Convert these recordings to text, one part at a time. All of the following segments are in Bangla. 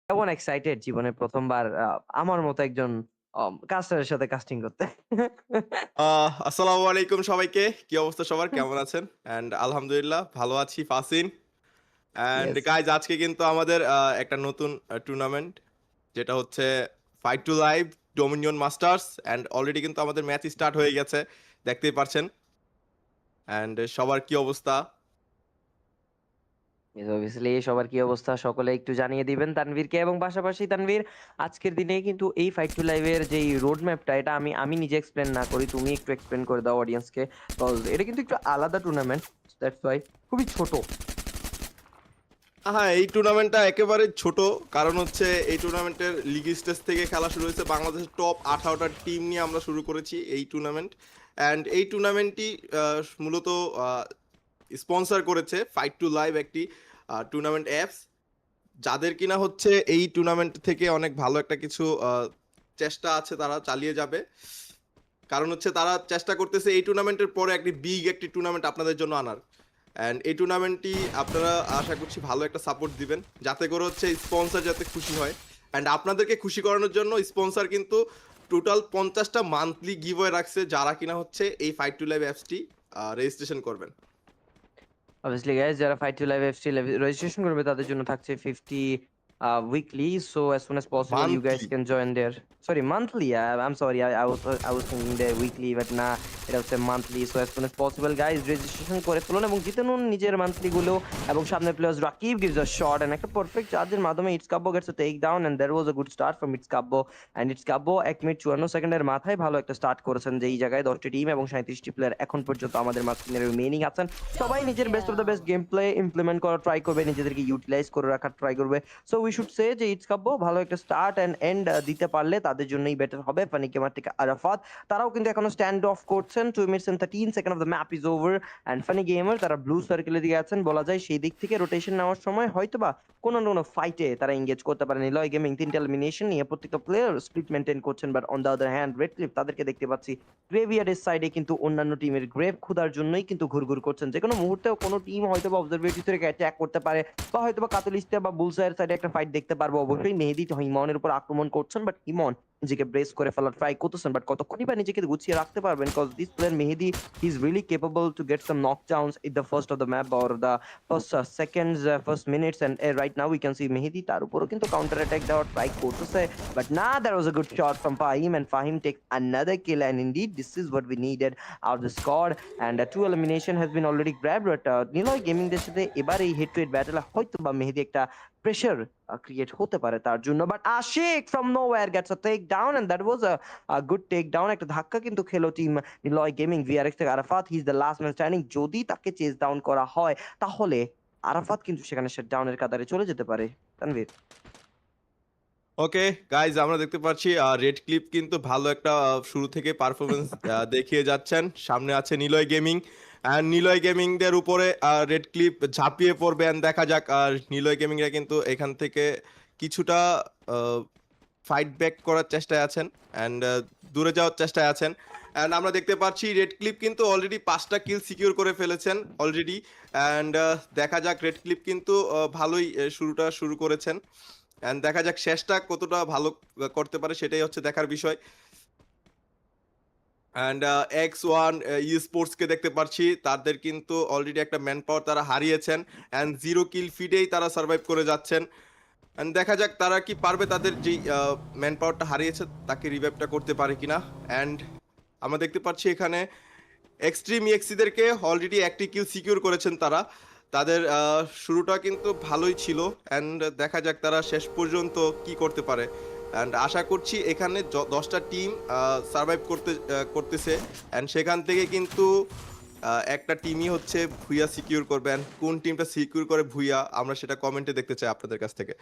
কেমন এক্সাইটেড জীবনে ১ম বার আমার মতো একজন কাস্টারের সাথে কাস্টিং করতে? আসসালামু আলাইকুম সবাইকে। কি অবস্থা সবার? কেমন আছেন? আলহামদুলিল্লাহ ভালো আছি ফাসিন। ইয়েস। গাইস আজকে কিন্তু আমাদের একটা নতুন টুর্নামেন্ট যেটা হচ্ছে fight to live Dominion masters already কিন্তু আমাদের ম্যাচ স্টার্ট হয়ে গেছে। দেখতেই পারছেন। সবার কি অবস্থা? ইয়েস, অবভিয়াসলি সবার কি অবস্থা সকলে একটু জানিয়ে দিবেন তানভীরকে এবং পাশাপাশি তানভীর আজকের দিনে কিন্তু এই ফাইট টু লাইভ এর যেই রোড ম্যাপটা এটা আমি নিজে এক্সপ্লেইন না করি। তুমি একটু এক্সপ্লেইন করে দাও অডিয়েন্সকে। কজ এটা কিন্তু একটু আলাদা টুর্নামেন্ট। দ্যাটস হোয়াই খুবই ছোট। হ্যাঁ, এই টুর্নামেন্টটা একেবারে ছোট। কারণ হচ্ছে এই টুর্নামেন্টের লিগ স্টেজ থেকে খেলা শুরু হয়েছে। বাংলাদেশের টপ 18টা টিম নিয়ে আমরা শুরু করেছি এই টুর্নামেন্ট। এই টুর্নামেন্টটি মূলত আ স্পন্সর করেছে ফাইট টু লাইভ একটি টুর্নামেন্ট অ্যাপস। যাদের কিনা হচ্ছে এই টুর্নামেন্ট থেকে অনেক ভালো একটা কিছু চেষ্টা আছে তারা চালিয়ে যাবে। কারণ হচ্ছে তারা চেষ্টা করতেছে এই টুর্নামেন্টের পরে একটি টুর্নামেন্ট আপনাদের জন্য আনার। এই টুর্নামেন্টটি আপনারা আশা করছি ভালো একটা সাপোর্ট দিবেন। যাতে করে হচ্ছে স্পন্সর যাতে খুশি হয়। আপনাদেরকে খুশি করানোর জন্য স্পন্সর কিন্তু টোটাল ৫০ টা মান্থলি গিভওয়ে রাখছে যারা কিনা হচ্ছে এই ফাইট টু লাইভ অ্যাপসটি রেজিস্ট্রেশন করবেন। Obviously guys যারা fight to live FC registration করবে তাদের জন্য থাকছে 50 weekly, so as soon as possible you guys monthly. can join there. Sorry, monthly. I'm sorry, I was thinking there weekly, but না, এটা হচ্ছে monthly. So as soon as possible guys registration করে ফেলুন এবং জিতে নিন নিজের মান্থলি গুলো। এবং সামনে players Rakib gives a shot and একটা পারফেক্ট চার্জের মাধ্যমে it's কাব্বো gets a take down and there was a good start from it's Kabbo and it's Kabbo 1 minute 54 সেকেন্ডের মাথায় ভালো একটা স্টার্ট করেছেন, যে এই জায়গায় 10টি টিম এবং 37টি প্লেয়ার এখন পর্যন্ত আমাদের মাঝখানে রিমেইনিং আছেন। সবাই নিজের best of the best game play implement করার ট্রাই করবে, নিজেদেরকে ইউটিলাইজ করে রাখার ট্রাই করবে। সো উই শুড সে যে ইটস কাব্য ভালো একটা স্টার্ট অ্যান্ড এন্ড দিতে পারলে তাদের জন্যই বেটার হবে। ফানি গেমার থেকে আরাফাত তারাও কিন্তু এখনো স্ট্যান্ড অফ করছেন। 2 minutes and 13 second of the map is over and funny gamer তারা ব্লু সার্কেলের দিকে আছেন। বলা যায় সেই দিক থেকে রোটেশন নেওয়ার সময় হয়তোবা কোনো না কোনো ফাইটে তারা এঙ্গেজ করতে পারেন। নিলয় গেমিং 3টা এলিমিনেশন নিয়ে প্রত্যেকটা প্লেয়ার স্প্লিট মেইনটেইন করছেন, but on the other hand red cliff তাদেরকে দেখতে পাচ্ছি গ্রেভিয়ার্ডের সাইডে কিন্তু অন্যান্য টিমের গ্রেভ খোদার জন্যই কিন্তু ঘুরঘুর করছেন। যেকোনো মুহূর্তেও কোনো টিম হয়তোবা অবজারভেটরি থেকে অ্যাটাক করতে পারে বা হয়তোবা কাতালিস্তা বা বুলসাইয়ের সাইডে একটা ফাইট দেখতে পারবো। অবশ্যই মেহেদী হিমনের উপর আক্রমণ করছেন, বাট হিমন নিজেকে ব্রেস করে ফেলার ট্রাই করতেছেন, বাট কতক্ষণই বা নিজেকে গুছিয়ে রাখতে পারবেন? Cause this player Mehedi he is really capable to get some knockdowns in the first of the map or the first seconds first minutes and right now we can see Mehedi তার উপরও কিন্তু কাউন্টার অ্যাটাক দেওয়ার ট্রাই করতেছে, বাট না, that was a good shot from Fahim and Fahim takes another kill and indeed this is what we needed out of the squad and two elimination has been already grabbed, but Niloy gaming দের সাথে এবার এই হেড টু হেড ব্যাটলে হয়তো বা মেহেদী একটা প্রেশার ক্রিয়েট হতে পারে তার জন্য, but Ashik from nowhere gets a take down and that was a good take down. একটা ধাক্কা কিন্তু খেলো টিম নিলয় গেমিং ভিআরএক্স থেকে। Arafat he is the last man standing. যদি তাকে চেজ ডাউন করা হয় তাহলে আরাফাত কিন্তু সেখানে সে ডাউনের কাতারে চলে যেতে পারে। তানভীর। ওকে গাইজ আমরা দেখতে পাচ্ছি রেড ক্লিপ কিন্তু ভালো একটা শুরু থেকে পারফরমেন্স দেখিয়ে যাচ্ছেন। সামনে আছে নিলয় গেমিং নিলয় গেমিং দের উপরে রেড ক্লিপ ঝাঁপিয়ে পড়বে দেখা যাক। আর নিলয় গেমিংরা কিন্তু এখান থেকে কিছুটা ফাইট ব্যাক করার চেষ্টায় আছেন দূরে যাওয়ার চেষ্টায় আছেন। আমরা দেখতে পাচ্ছি রেড ক্লিপ কিন্তু অলরেডি 5টা কিল সিকিউর করে ফেলেছেন অলরেডি। দেখা যাক রেড ক্লিপ কিন্তু ভালোই শুরুটা শুরু করেছেন। দেখা যাক শেষটা কতটা ভালো করতে পারে সেটাই হচ্ছে দেখার বিষয়। এক্স ওয়ান ই স্পোর্টসকে দেখতে পাচ্ছি তাদের কিন্তু অলরেডি একটা ম্যান পাওয়ার তারা হারিয়েছেন 0 কিল ফিডেই তারা সার্ভাইভ করে যাচ্ছেন। দেখা যাক তারা কি পারবে তাদের যেই ম্যান পাওয়ারটা হারিয়েছে তাকে রিভাইভটা করতে পারে কিনা। আমরা দেখতে পাচ্ছি এখানে এক্সট্রিম ইএক্সিদেরকে অলরেডি একটি কিল সিকিউর করেছেন তারা। তাদের শুরুটা কিন্তু ভালোই ছিল দেখা যাক তারা শেষ পর্যন্ত কি করতে পারে। আশা করছি এখানে 10টা টিম সার্ভাইভ করতেছে সেখান থেকে কিন্তু একটা টিমই হচ্ছে ভুইয়া সিকিউর করবে কোন টিমটা সিকিউর করে ভুইয়া আমরা সেটা কমেন্টে দেখতে চাই আপনাদের কাছ থেকে।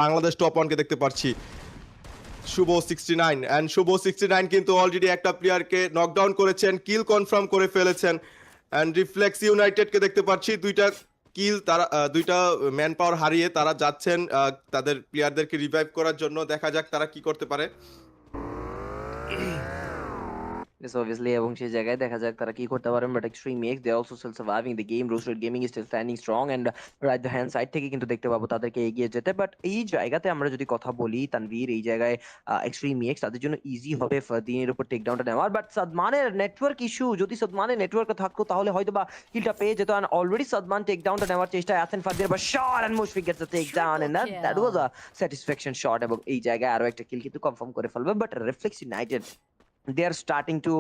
বাংলাদেশ টপ 1 কে দেখতে পাচ্ছি শুভ 69 শুভ 69 কিন্তু অলরেডি একটা প্লেয়ারকে নকডাউন করেছেন, কিল কনফার্ম করে ফেলেছেন। রিফ্লেক্স ইউনাইটেড কে দেখতে পাচ্ছি দুইটা কিল তারা দুইটা ম্যান পাওয়ার হারিয়ে তারা যাচ্ছেন তাদের প্লেয়ারদেরকে রিভাইভ করার জন্য। দেখা যাক তারা কি করতে পারে। Yes, obviously, এবং সেই জায়গায় দেখা যাক তারা কি করতে পারেন। But extreme X they also still surviving the game. Roasted gaming is still standing strong and right the hand side থেকে কিন্তু দেখতে পাবো তাদেরকে এগিয়ে যেতে। বাট এই জায়গাতে আমরা যদি কথা বলি তানভীর, এই জায়গায় এক্সট্রিম এক্স তাদের জন্য ইজি হবে ফারদিনের উপর টেকডাউনটা নেওয়ার। বাট সাদমানের নেটওয়ার্ক ইস্যু, যদি সাদমানের নেটওয়ার্ক থাকতো তাহলে হয়তো বা কিলটা পেয়ে যেত। এন্ড অলরেডি সাদমান টেকডাউনটা নেওয়ার চেষ্টায় আছেন। ফারদিনের but shot and Mushfiq gets the takedown and that was a satisfaction shot. এবং এই জায়গায় আরো একটা কিল কিন্তু কনফার্ম করে ফেলবে। But reflex United they are starting to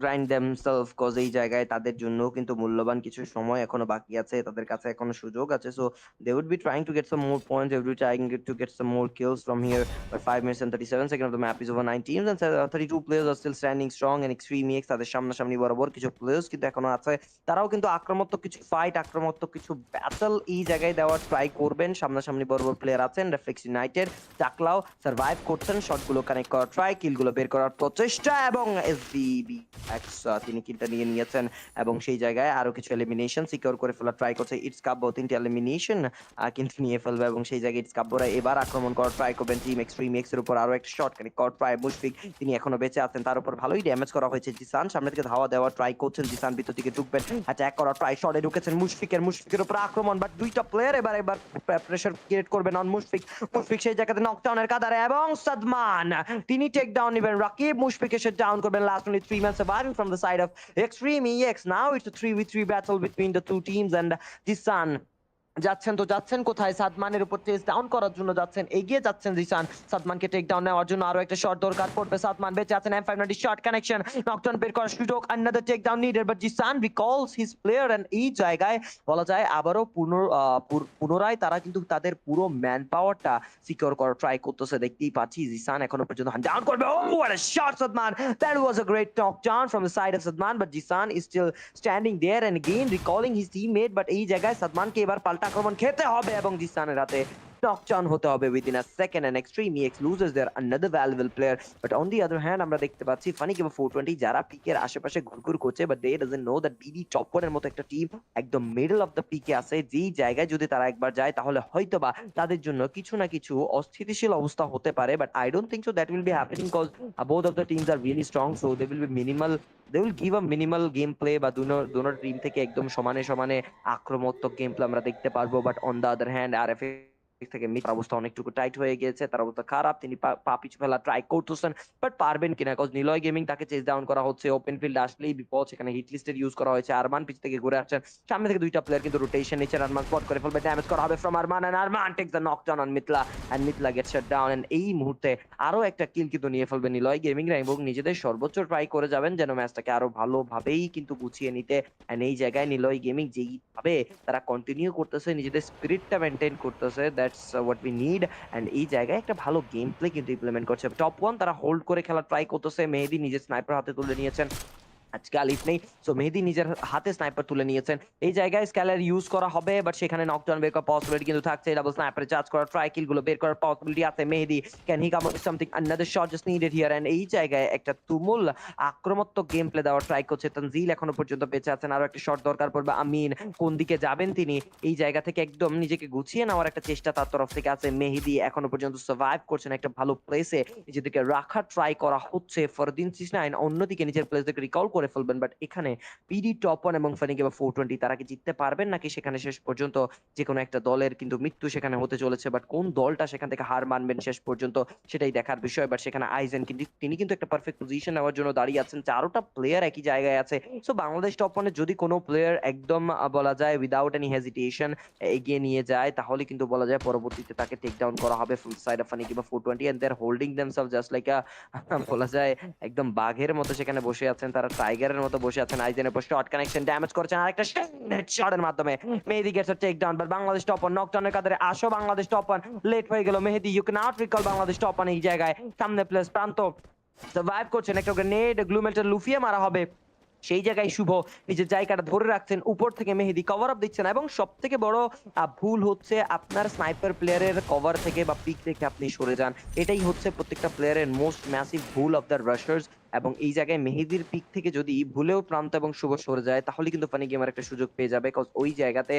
grind themselves cause এই জায়গায় তাদের জন্য কিন্তু মূল্যবান কিছু সময় এখনো বাকি আছে, তাদের কাছে এখনো সুযোগ আছে। So they would be trying to get some more points, they would be trying to get some more kills from here. But 5 minutes and 37 seconds of the map is over 9 teams and 32 players are still standing strong and Extreme EX তাদের সামনাসামনি বরাবর কিছু প্লেয়ার্স কিন্তু এখনো আছে, তারাও কিন্তু আক্রমণাত্মক কিছু ফাইট, আক্রমণাত্মক কিছু ব্যাটল এই জায়গায় দেওয়ার ট্রাই করবেন। সামনাসামনি বরাবর প্লেয়ার আছেন। রিফ্লেক্স ইউনাইটেড টাকলাও সার্ভাইভ করছেন, শটগুলো কানেক্ট করার ট্রাই, কিলগুলো বের করার প্রচেষ্টা এবং এসডিবি এক্স তিনি কিলটা নিয়ে নিয়েছেন এবং সেই জায়গায় আরো কিছু এলিমিনেশন সিকিউর করে ফেলার ট্রাই করছে ইটস কাব্য। 3টি এলিমিনেশন কিন্তু নিয়ে ফেলবে এবং সেই জায়গায় ইটস কাব্যরা এবার আক্রমণ করার ট্রাই করবেন টিম এক্সট্রিম এক্স এর উপর। আরো একটা শট কানেক্ট করার ট্রাই, মুশফিক তিনি এখনো বেঁচে আছেন, তার উপর ভালোই ড্যামেজ করা হয়েছে। জিসান সামনে থেকে ধাওয়া দেওয়ার ট্রাই করছেন, জিসান ভিতর থেকে ঢুকবেন, অ্যাটাক করার ট্রাই, শটে ঢুকেছেন মুশফিকের উপর আক্রমণ। বাট দুইটা প্লেয়ার এবার প্রেসার ক্রিয়েট করবেন অন মুশফিক। মুশফিক সেই জায়গাতে নকডাউনের কাদারে এবং সাদমান তিনি টেক ডাউন নেবেন। রাকিব মুশফিক এসে ডাউন করবেন। Last only 3 men surviving from the side of Extreme EX. Now it's a 3v3 battle between the two teams and Jisan যাচ্ছেন কোথায়? সাদমানের উপর চেস ডাউন করার জন্য যাচ্ছেন, এগিয়ে যাচ্ছেন জিসান। সাদমানকে টেক ডাউন নেওয়ার জন্য আরো একটা শট দরকার পড়বে। সাদমান বেঁচে আছেন, M590 শট কানেকশন, নকডাউন বের করার সুযোগ, another take down needed but Jisan recalls his player and এই জায়গায় বলা যায় আবারও পুনরায় তারা কিন্তু তাদের পুরো ম্যান পাওয়ারটা সিকিউর করার ট্রাই করতেছে। দেখতেই পাচ্ছি জিসান এখনো পর্যন্ত ডাউন করবে। Oh, what a shot Sadman, that was a great knockdown from the side of Sadman, but Jisan is still standing there and again recalling his teammate. But এই জায়গায় সাদমানকে এবার পাল্টা আক্রমণ খেতে হবে এবং জিসানের হাতে knockdown হতে হবে within a second and Extreme EX loses their another valuable player. But on the other hand আমরা দেখতে পাচ্ছি ফানি কিংবা 420 যারা পিকের আশেপাশে ঘুরঘুর করছে, but they doesn't know that BD top 1 এর মতো একটা টিম একদম মিডল অফ দ্য পিকে আছে, যেই জায়গায় যদি তারা একবার যায় তাহলে হয়তোবা তাদের জন্য কিছু না কিছু অস্থিতিশীল অবস্থা হতে পারে। But I don't think so that will be happening because both of the teams are really strong, so they will be minimal, they will give a minimal gameplay বা দুনো টিম থেকে একদম সমানে আক্রমণাত্মক গেমপ্লে আমরা দেখতে পারবো। But on the other hand RFA থেকে মিটার অবস্থা অনেকটুকু টাইট হয়ে গিয়েছে, তার অবস্থা খারাপ, তিনি পা পিছু ফেলা ট্রাই করতেছেন বাট পারবেন কিনা, কজ নিলয় গেমিং তাকে চেজ ডাউন করা হচ্ছে। ওপেন ফিল্ড আসলেই বিপদ, সেখানে হিট লিস্টের ইউজ করা হয়েছে। আরমান পিছ থেকে ঘুরে আসছেন, সামনে থেকে দুইটা প্লেয়ার কিন্তু রোটেশন নিচ্ছে। আরমান স্পট করে ফেলবে, ড্যামেজ করা হবে from Arman and Arman takes the knockdown on Mithla and Mithla gets shut down and এই মুহূর্তে আরো একটা কিল কিন্তু নিয়ে ফেলবে নিলয় গেমিং এবং নিজেদের সর্বোচ্চ ট্রাই করে যাবেন যেন ম্যাচটাকে আরো ভালোভাবেই কিন্তু গুছিয়ে নিতে। এন্ড এই জায়গায় নিলয় গেমিং যেইভাবে তারা কন্টিনিউ করতেছে, নিজেদের স্পিরিটটা মেইনটেইন করতেছে, that's what we need. And এই জায়গায় একটা ভালো গেম প্লে কিন্তু ইমপ্লিমেন্ট করছে। টপ 1 তারা হোল্ড করে খেলার ট্রাই করতেছে। মেহেদী নিজের স্নাইপার হাতে তুলে নিয়েছেন, আজকে আলিফ নেই, সো মেহেদী নিজের হাতে স্নাইপার তুলে নিয়েছেন। এই জায়গায় স্ক্যালার ইউজ করা হবে বাট সেখানে নকডাউন বের করার পসিবিলিটি কিন্তু থাকছে। ডাবল স্নাইপারে চার্জ করার ট্রাই, কিলগুলো বের করার পসিবিলিটি আছে। Mehedi can he come up with something, another shot just needed here. And এই জায়গায় একটা তুমুল আক্রমণাত্মক গেম প্লে দেওয়ার ট্রাই করছে তানজিল, এখনো পর্যন্ত বেঁচে আছেন। আরো একটা শট দরকার পড়বে। আমিন কোন দিকে যাবেন তিনি, এই জায়গা থেকে একদম নিজেকে গুছিয়ে নেওয়ার একটা চেষ্টা তার তরফ থেকে আছে। মেহেদী এখনো পর্যন্ত সার্ভাইভ করছেন, একটা ভালো প্লেসে নিজেদেরকে রাখার ট্রাই করা হচ্ছে। ফরদিন সিসনাইন অন্যদিকে নিজের প্লেস থেকে রিকল করে ফেলবেন বাট এখানে পিডি টপ 1 এবং ফানি কিংবা 420 তারা কি জিততে পারবেন নাকি সেখানে শেষ পর্যন্ত যে কোনো একটা দলের কিন্তু মৃত্যু সেখানে হতে চলেছে। বাট কোন দলটা সেখান থেকে হার মানবেন শেষ পর্যন্ত সেটাই দেখার বিষয়। বাট সেখানে আইজেন কিন্তু তিনি কিন্তু একটা পারফেক্ট পজিশন নেওয়ার জন্য দাঁড়িয়ে আছেন, চারোটা প্লেয়ার একই জায়গায় আছে। সো বাংলাদেশ টপ 1 এ যদি কোনো প্লেয়ার একদম বলা যায় উইদাউট এনি হেজিটেশন এগিয়ে নিয়ে যায় তাহলে কিন্তু বলা যায় পরবর্তীতে তাকে টেক ডাউন করা হবে ফুল সাইড অফ ফানি কিংবা 420 and they are holding themselves just like a বলা যায় একদম বাঘের মতো সেখানে বসে আছেন, তারা টাইগারের মতো বসে আছেন। আইজেনের উপর শট কানেকশন, ড্যামেজ করেছেন আরেকটা শটের মাধ্যমে। Mehedi gets a take down but Bangladesh top 1 নকডাউনের কাছে আসো বাংলাদেশ টপ 1, লেট হয়ে গেল। Mehedi you cannot recall Bangladesh top 1 এই জায়গায় সামনে প্লেস প্রান্ত সার্ভাইভ করছেন, একটা গ্রেনেড গ্লুমেল্টার লুফিয়ে মারা হবে। সেই জায়গায় শুভ নিজের জায়গাটা ধরে রাখছেন, উপর থেকে মেহেদী কভার আপ দিচ্ছেন এবং সব থেকে বড় ভুল হচ্ছে আপনার স্নাইপার প্লেয়ারের কভার থেকে বা পিক থেকে আপনি সরে যান। এটাই হচ্ছে প্রত্যেকটা প্লেয়ারের মোস্ট ম্যাসিভ ভুল অফ দ্য রাশার্স। এবং এই জায়গায় মেহেদীর পিক থেকে যদি ভুলেও প্রান্ত এবং শুভ সরে যায় তাহলে কিন্তু ফানি গেমার একটা সুযোগ পেয়ে যাবে, কজ ওই জায়গাতে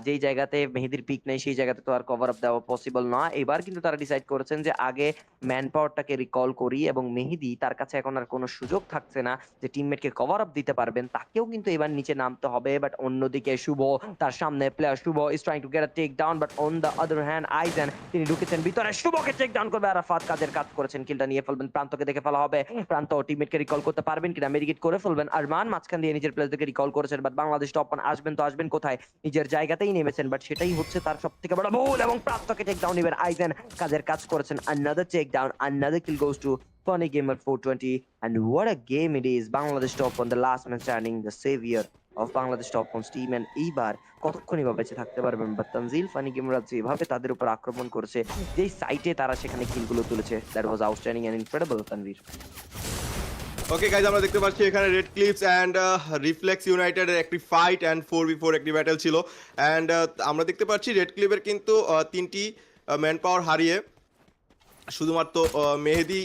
যেই জায়গাতে মেহেদীর পিক নেই সেই জায়গাতে তো আর কভার আপ দেওয়া পসিবল না। এবার কিন্তু তারা ডিসাইড করেছেন যে আগে ম্যান পাওয়ারটাকে রিকল করি, এবং মেহেদী তার কাছে এখন আর কোনো সুযোগ থাকছে না যে টিমমেটকে কভার আপ দিতে পারবেন, তাকেও কিন্তু এবার নিচে নামতে হবে। বাট অন্যদিকে শুভ, তার সামনে player Shuvo is trying to get a take down, but on the other hand Aizen তিনি ঢুকেছেন ভিতরে, শুভকে টেক ডাউন করবে আরাফাত, কাজের কাজ করেছেন, কিলটা নিয়ে ফেলবেন, প্রান্তকে দেখে ফেলা হবে, প্রান্ত টিমমেটকে রিকল করতে পারবেন কিনা, মেডিকেট করে ফেলবেন। আরমান মাঝখান দিয়ে নিজের প্লেয়ারদেরকে রিকল করেছেন, বাট বাংলাদেশ টপ ওয়ান আসবেন তো আসবেন কোথায়, নিজের জায়গাতেই নেমেছেন, বাট সেটাই হচ্ছে তার সবথেকে বড় ভুল, এবং প্রান্তকে টেক ডাউন নেবেন আইজেন, কাজের কাজ করেছেন, another take down, another kill goes to Funny Gamer 420, and what a game it is. Bangladesh top on the last man standing, the savior of Bangladesh top on team, and এইবার কতক্ষণই বা বেঁচে থাকতে পারবেন। বাট তানজিল ফানি গেমরা যেভাবে তাদের উপর আক্রমণ করেছে, যেই সাইটে তারা সেখানে কিলগুলো তুলেছে, that was outstanding and incredible Tanvir. Okay guys, আমরা দেখতে পাচ্ছি এখানে রেড ক্লিপস অ্যান্ড রিফ্লেক্স ইউনাইটেডের একটি ফাইট অ্যান্ড 4v4 একটি ব্যাটেল ছিল। অ্যান্ড আমরা দেখতে পাচ্ছি রেড ক্লিপের কিন্তু তিনটি ম্যান পাওয়ার হারিয়ে শুধুমাত্র মেহেদী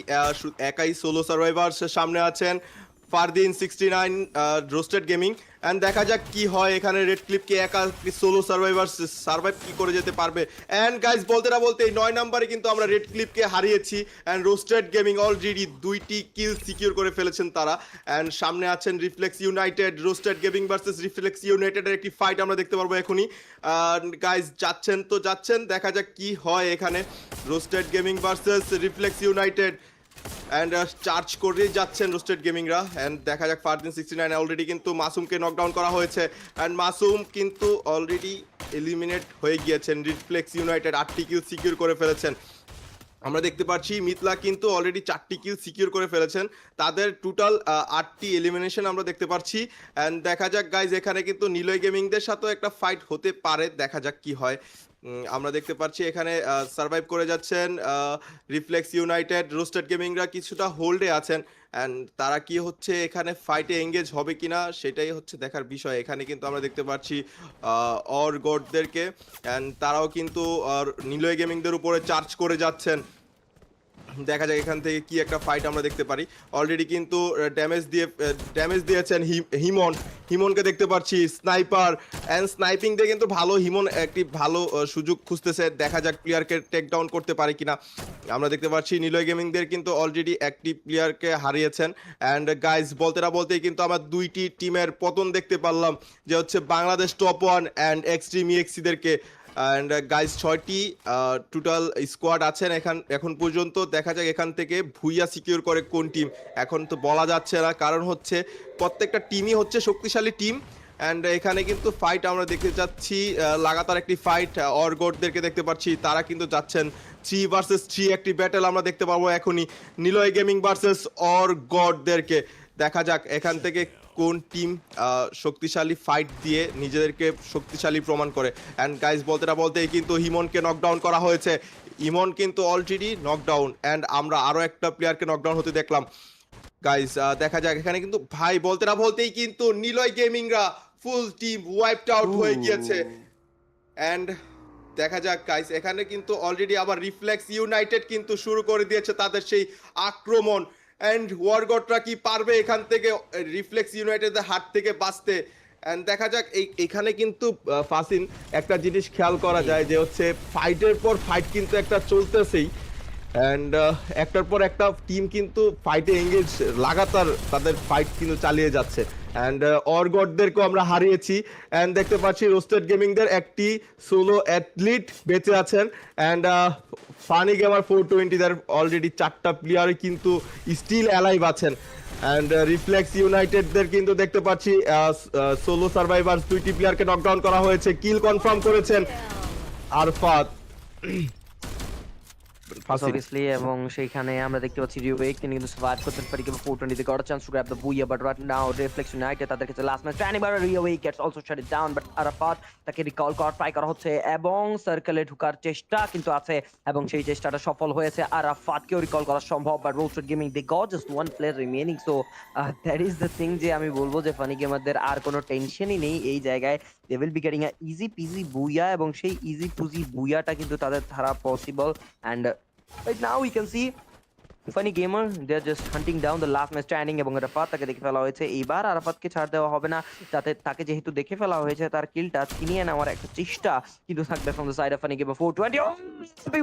একাই সোলো সার্ভাইভার্স সামনে আছেন, ফারদিন 69 রোস্টেড গেমিং। অ্যান্ড দেখা যাক কি হয় এখানে, রেড ক্লিপকে একা সোলো সার্ভাইভার্স সার্ভাইভ কি করে যেতে পারবে। অ্যান্ড গাইজ বলতে না বলতে 9 নম্বরে কিন্তু আমরা রেড ক্লিপকে হারিয়েছি, অ্যান্ড রোস্টেড গেমিং অলরেডি 2টি কিল সিকিউর করে ফেলেছেন তারা। অ্যান্ড সামনে আছেন reflex United, roasted gaming versus reflex ইউনাইটেডের একটি ফাইট আমরা দেখতে পারবো এখনই। গাইজ যাচ্ছেন তো যাচ্ছেন, দেখা যাক কি হয় এখানে, roasted gaming versus reflex United. And charge করে যাচ্ছেন রোস্টেড গেমিংরা। অ্যান্ড দেখা যাক ফারদিন 69 অলরেডি কিন্তু মাসুমকে নকডাউন করা হয়েছে, অ্যান্ড মাসুম কিন্তু অলরেডি এলিমিনেট হয়ে গিয়েছেন। রিফ্লেক্স ইউনাইটেড 8টি কিল সিকিউর করে ফেলেছেন। আমরা দেখতে পাচ্ছি মিতলা কিন্তু অলরেডি 4টি কিল সিকিউর করে ফেলেছেন, তাদের টোটাল 8টি এলিমিনেশন আমরা দেখতে পাচ্ছি। অ্যান্ড দেখা যাক গাইজ এখানে কিন্তু নিলয় গেমিংদের সাথেও একটা ফাইট হতে পারে, দেখা যাক কি হয়। আমরা দেখতে পাচ্ছি এখানে সার্ভাইভ করে যাচ্ছেন রিফ্লেক্স ইউনাইটেড, রোস্টেড গেমিংরা কিছুটা হোল্ডে আছেন। অ্যান্ড তারা কি হচ্ছে এখানে ফাইটে এঙ্গেজ হবে কিনা সেটাই হচ্ছে দেখার বিষয়। এখানে কিন্তু আমরা দেখতে পাচ্ছি অর গডদেরকে, অ্যান্ড তারাও কিন্তু নিলয় গেমিংদের উপরে চার্জ করে যাচ্ছেন। দেখা যাক এখান থেকে কি একটা ফাইট আমরা দেখতে পারি। অলরেডি কিন্তু ড্যামেজ দিয়েছেন হিমনকে দেখতে পাচ্ছি, স্নাইপার অ্যান্ড স্নাইপিং দিয়ে কিন্তু ভালো হিমন একটি ভালো সুযোগ খুঁজতেছে, দেখা যাক প্লেয়ারকে টেক ডাউন করতে পারে কিনা। আমরা দেখতে পাচ্ছি নিলয় গেমিংদের কিন্তু অলরেডি একটি প্লেয়ারকে হারিয়েছেন। অ্যান্ড গাইজ বলতে না বলতেই কিন্তু আমরা 2টি টিমের পতন দেখতে পারলাম, যে হচ্ছে Bangladesh top one and extreme ইএক্সিদেরকে। অ্যান্ড গাইজ 6টি টোটাল স্কোয়াড আছেন এখন পর্যন্ত। দেখা যাক এখান থেকে ভুইয়া সিকিউর করে কোন টিম, এখন তো বলা যাচ্ছে না, কারণ হচ্ছে প্রত্যেকটা টিমই হচ্ছে শক্তিশালী টিম। অ্যান্ড এখানে কিন্তু ফাইট আমরা দেখতে যাচ্ছি, লাগাতার একটি ফাইট। অরগডদেরকে দেখতে পাচ্ছি, তারা কিন্তু যাচ্ছেন 3 ভার্সেস 3 একটি ব্যাটেল আমরা দেখতে পাবো এখনই, নিলয় গেমিং ভার্সেস অরগডদেরকে। দেখা যাক এখান থেকে কোন টিম শক্তিশালী ফাইট দিয়ে নিজেদেরকে শক্তিশালী প্রমাণ করে। অ্যান্ড গাইজ বলতে না বলতেই কিন্তু হিমনকে নকডাউন করা হয়েছে, ইমন কিন্তু অলরেডি নকডাউন, অ্যান্ড আমরা আরও একটা প্লেয়ারকে নকডাউন হতে দেখলাম। গাইজ দেখা যাক এখানে কিন্তু ভাই বলতে না বলতেই কিন্তু নিলয় গেমিংরা ফুল টিম ওয়াইপড আউট হয়ে গিয়েছে। অ্যান্ড দেখা যাক গাইজ এখানে কিন্তু অলরেডি আবার রিফ্লেক্স ইউনাইটেড কিন্তু শুরু করে দিয়েছে তাদের সেই আক্রমণ। অ্যান্ড ওয়ারগডরা কি পারবে এখান থেকে রিফ্লেক্স ইউনাইটেডের হাত থেকে বাঁচতে। অ্যান্ড দেখা যাক এখানে কিন্তু ফাসিন একটা জিনিস খেয়াল করা যায়, যে হচ্ছে ফাইটের পর ফাইট কিন্তু একটা চলতেছেই, অ্যান্ড একটার পর একটা টিম কিন্তু ফাইটে এঙ্গেজ লাগাতার তাদের ফাইট কিন্তু চালিয়ে যাচ্ছে। অ্যান্ড অরগডদেরকেও আমরা হারিয়েছি। অ্যান্ড দেখতে পাচ্ছি রোস্টেড গেমিংদের একটি সোলো অ্যাথলিট বেঁচে আছেন। And funny gamer 420 there already 4টা প্লেয়ারই কিন্তু স্টিল অ্যালাইভ আছেন। অ্যান্ড রিফ্লেক্স ইউনাইটেডদের কিন্তু দেখতে পাচ্ছি সোলো সার্ভাইভার্স 2টি প্লেয়ারকে নকডাউন করা হয়েছে, কিল কনফার্ম করেছেন আরফাত obviously, এবং সেইখানে আমরা দেখতে পাচ্ছি রিওয়েক তিনি কিন্তু সার্ভাইভ করতে পারি, কিন্তু 420 তে got chance to grab the booyah, but right now reflex united তাদের কাছে লাস্ট ম্যাচ স্ট্যান্ডিং বাই রিওয়েক gets also shut it down, but Arafat তাকে রিকল করার ট্রাই করা হচ্ছে এবং সার্কেলে ঢোকার চেষ্টা কিন্তু আছে, এবং সেই চেষ্টাটা সফল হয়েছে, আরাফাতকেও রিকল করা সম্ভব, but roasted gaming they got just one player remaining. So that is the thing, যে আমি বলবো যে ফানি গেমারদের আর কোনো টেনশনই নেই এই জায়গায়, they will be getting a easy peasy booyah, এবং সেই ইজি পুজি বুইয়াটা কিন্তু তাদের দ্বারা possible. And right now we can see funny gamer they are just hunting down the last man standing এবং আরাফাত তাকে দেখে ফেলা হয়েছে। এইবার আরাফাতকে ছাড় দেওয়া হবে না, যাতে তাকে যেহেতু দেখে ফেলা হয়েছে তার কিলটা ছিনিয়ে নেওয়ার একটা চেষ্টা কিন্তু থাকবে from the side of funny gamer 420। Oh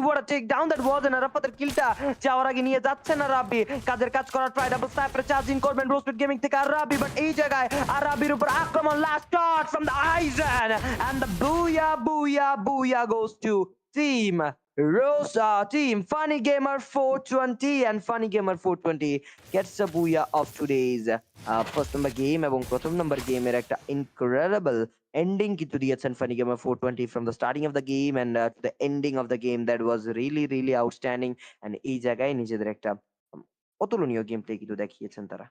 what a take down that was, and আরাফাতের কিলটা যাওয়ার আগে নিয়ে যাচ্ছে না রাব্বি, কাজের কাজ করার ট্রাই ডাবল স্ন্যাপারে চার্জিং করবেন রোস্টেড গেমিং থেকে আর রাব্বি, বাট এই জায়গায় আর রাব্বির উপর আক্রমণ, লাস্ট শট ফ্রম দ্য আইজন and the booyah goes to team Rosa, team Funny Gamer 420, and Funny Gamer 420 gets the booyah of today's first number game এবং প্রথম নাম্বার গেমের একটা incredible ending কিন্তু দিয়েছেন Funny Gamer 420 from the starting of the game and to the ending of the game that was really outstanding, and এই জায়গায় নিজেদের একটা অতুলনীয় গেম প্লে কিন্তু দেখিয়েছেন তারা।